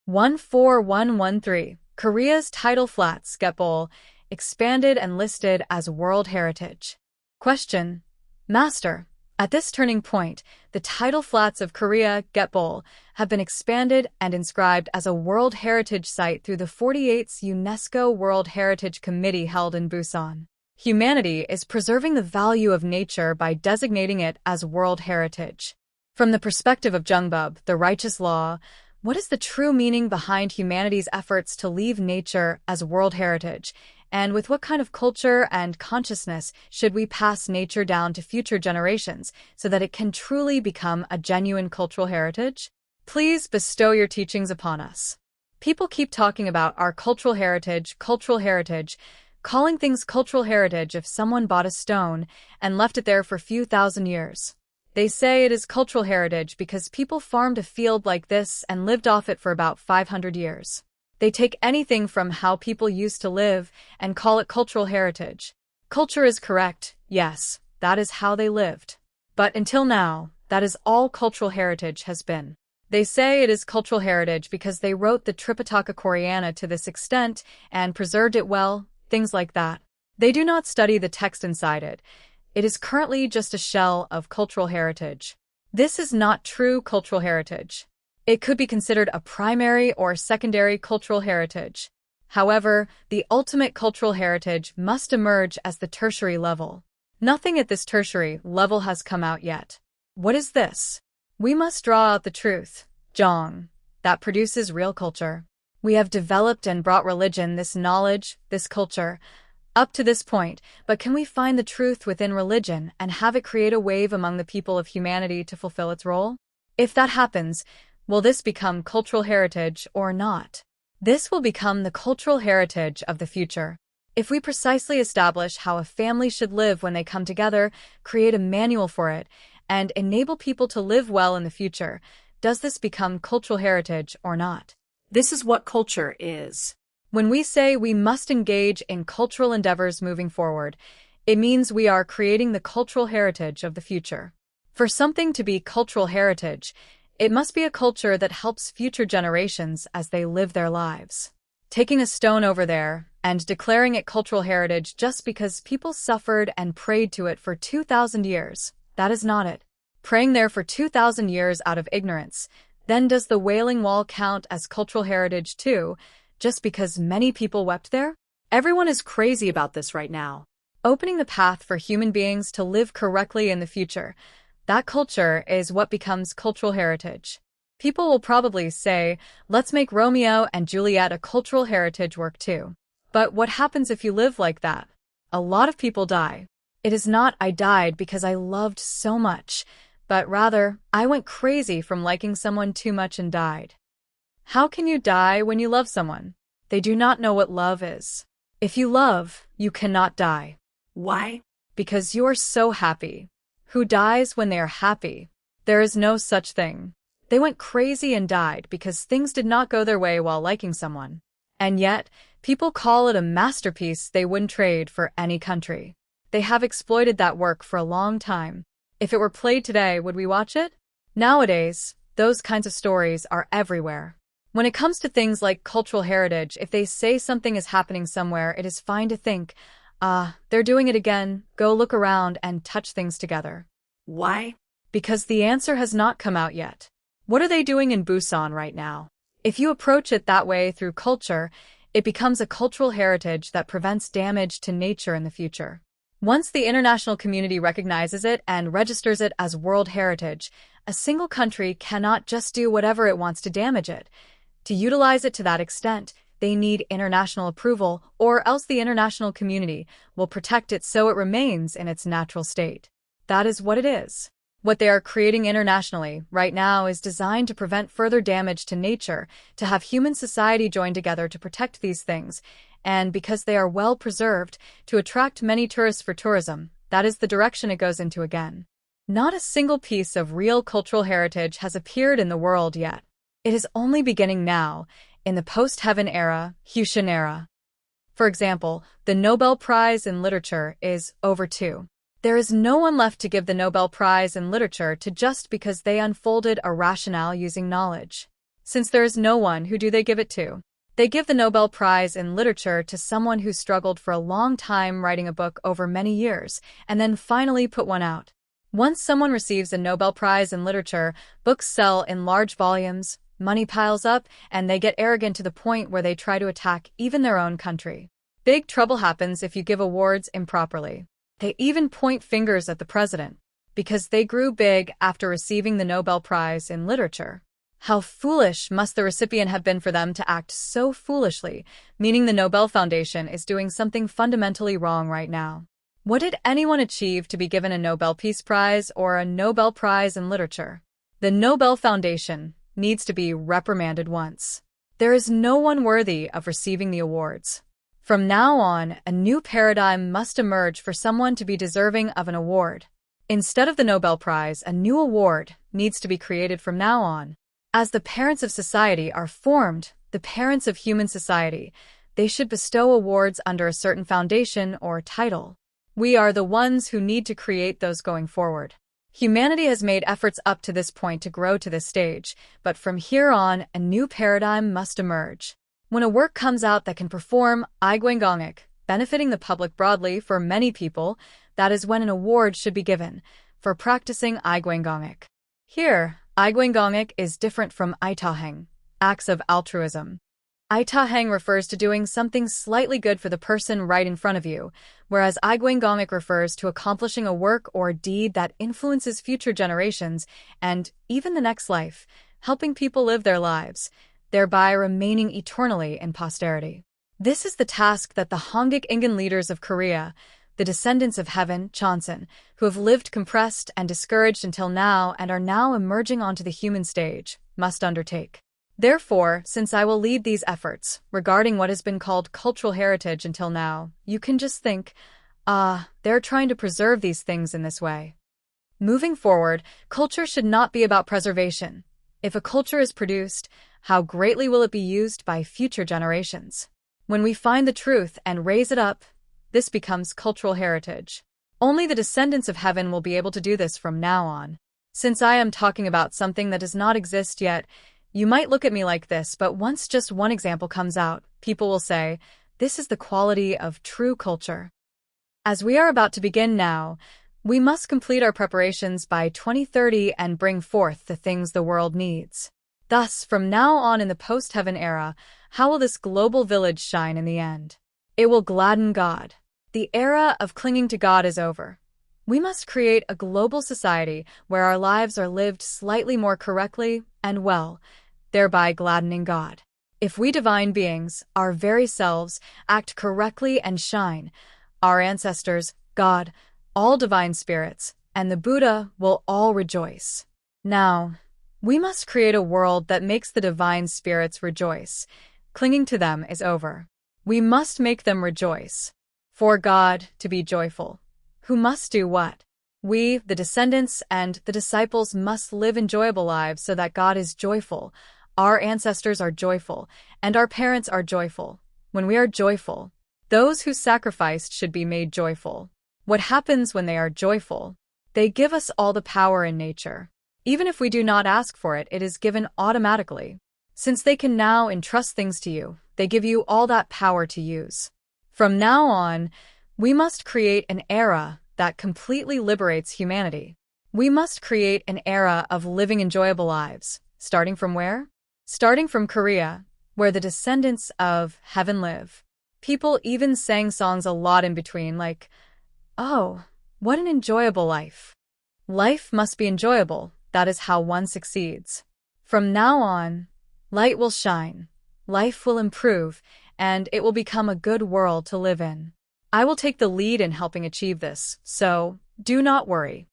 14113. Korea's tidal flats, Getbol, expanded and listed as World Heritage. Question. Master, at this turning point, the tidal flats of Korea, Getbol, have been expanded and inscribed as a World Heritage Site through the 48th UNESCO World Heritage Committee held in Busan. Humanity is preserving the value of nature by designating it as World Heritage. From the perspective of Jungbub, the righteous law, what is the true meaning behind humanity's efforts to leave nature as World Heritage? And with what kind of culture and consciousness should we pass nature down to future generations so that it can truly become a genuine cultural heritage? Please bestow your teachings upon us. People keep talking about our cultural heritage, calling things cultural heritage if someone bought a stone and left it there for a few thousand years. They say it is cultural heritage because people farmed a field like this and lived off it for about 500 years. They take anything from how people used to live and call it cultural heritage. Culture is correct, yes, that is how they lived. But until now, that is all cultural heritage has been. They say it is cultural heritage because they wrote the Tripitaka Koreana to this extent and preserved it well, things like that. They do not study the text inside it. It is currently just a shell of cultural heritage. This is not true cultural heritage. It could be considered a primary or secondary cultural heritage. However, the ultimate cultural heritage must emerge as the tertiary level. Nothing at this tertiary level has come out yet. What is this? We must draw out the truth, Jong, that produces real culture. We have developed and brought religion, this knowledge, this culture, up to this point, but can we find the truth within religion and have it create a wave among the people of humanity to fulfill its role? If that happens, will this become cultural heritage or not? This will become the cultural heritage of the future. If we precisely establish how a family should live when they come together, create a manual for it, and enable people to live well in the future, does this become cultural heritage or not? This is what culture is. When we say we must engage in cultural endeavors moving forward, it means we are creating the cultural heritage of the future. For something to be cultural heritage, it must be a culture that helps future generations as they live their lives. Taking a stone over there and declaring it cultural heritage just because people suffered and prayed to it for 2,000 years, that is not it. Praying there for 2,000 years out of ignorance, then does the Wailing Wall count as cultural heritage too, just because many people wept there? Everyone is crazy about this right now. Opening the path for human beings to live correctly in the future, that culture is what becomes cultural heritage. People will probably say, let's make Romeo and Juliet a cultural heritage work too. But what happens if you live like that? A lot of people die. It is not I died because I loved so much, but rather, I went crazy from liking someone too much and died. How can you die when you love someone? They do not know what love is. If you love, you cannot die. Why? Because you are so happy. Who dies when they are happy? There is no such thing. They went crazy and died because things did not go their way while liking someone. And yet, people call it a masterpiece they wouldn't trade for any country. They have exploited that work for a long time. If it were played today, would we watch it? Nowadays, those kinds of stories are everywhere. When it comes to things like cultural heritage, if they say something is happening somewhere, it is fine to think, they're doing it again, go look around and touch things together. Why? Because the answer has not come out yet. What are they doing in Busan right now? If you approach it that way through culture, it becomes a cultural heritage that prevents damage to nature in the future. Once the international community recognizes it and registers it as World Heritage, a single country cannot just do whatever it wants to damage it. To utilize it to that extent, they need international approval, or else the international community will protect it so it remains in its natural state. That is what it is. What they are creating internationally right now is designed to prevent further damage to nature, to have human society join together to protect these things, and because they are well preserved, to attract many tourists for tourism. That is the direction it goes into again. Not a single piece of real cultural heritage has appeared in the world yet. It is only beginning now, in the post-Heaven era, Hushin era. For example, the Nobel Prize in Literature is over too. There is no one left to give the Nobel Prize in Literature to just because they unfolded a rationale using knowledge. Since there is no one, who do they give it to? They give the Nobel Prize in Literature to someone who struggled for a long time writing a book over many years, and then finally put one out. Once someone receives a Nobel Prize in Literature, books sell in large volumes, money piles up, and they get arrogant to the point where they try to attack even their own country. Big trouble happens if you give awards improperly. They even point fingers at the president, because they grew big after receiving the Nobel Prize in Literature. How foolish must the recipient have been for them to act so foolishly, meaning the Nobel Foundation is doing something fundamentally wrong right now. What did anyone achieve to be given a Nobel Peace Prize or a Nobel Prize in Literature? The Nobel Foundation needs to be reprimanded once. There is no one worthy of receiving the awards. From now on, a new paradigm must emerge for someone to be deserving of an award. Instead of the Nobel Prize, a new award needs to be created from now on. As the parents of society are formed, the parents of human society, they should bestow awards under a certain foundation or title. We are the ones who need to create those going forward. Humanity has made efforts up to this point to grow to this stage, but from here on, a new paradigm must emerge. When a work comes out that can perform aigwangongik, benefiting the public broadly for many people, that is when an award should be given for practicing aigwangongik. Here, aigwangongik is different from aitaheng, acts of altruism. Aitaheng refers to doing something slightly good for the person right in front of you, whereas aigwangongik refers to accomplishing a work or deed that influences future generations and even the next life, helping people live their lives, thereby remaining eternally in posterity. This is the task that the Hongik Ingan leaders of Korea, the descendants of Heaven, Chonsun, who have lived compressed and discouraged until now and are now emerging onto the human stage, must undertake. Therefore, since I will lead these efforts regarding what has been called cultural heritage until now, you can just think, they're trying to preserve these things in this way. Moving forward, culture should not be about preservation. If a culture is produced, how greatly will it be used by future generations? When we find the truth and raise it up, this becomes cultural heritage. Only the descendants of Heaven will be able to do this from now on. Since I am talking about something that does not exist yet, you might look at me like this, but once just one example comes out, people will say, this is the quality of true culture. As we are about to begin now, we must complete our preparations by 2030 and bring forth the things the world needs. Thus, from now on in the post-Heaven era, how will this global village shine in the end? It will gladden God. The era of clinging to God is over. We must create a global society where our lives are lived slightly more correctly and well, thereby gladdening God. If we divine beings, our very selves, act correctly and shine, our ancestors, God, all divine spirits, and the Buddha will all rejoice. Now, we must create a world that makes the divine spirits rejoice. Clinging to them is over. We must make them rejoice. For God to be joyful, who must do what? We, the descendants and the disciples, must live enjoyable lives so that God is joyful, our ancestors are joyful, and our parents are joyful. When we are joyful, those who sacrificed should be made joyful. What happens when they are joyful? They give us all the power in nature. Even if we do not ask for it, it is given automatically. Since they can now entrust things to you, they give you all that power to use. From now on, we must create an era that completely liberates humanity. We must create an era of living enjoyable lives. Starting from where? Starting from Korea, where the descendants of Heaven live. People even sang songs a lot in between, like, oh, what an enjoyable life. Life must be enjoyable. That is how one succeeds. From now on, light will shine, life will improve, and it will become a good world to live in. I will take the lead in helping achieve this, so do not worry.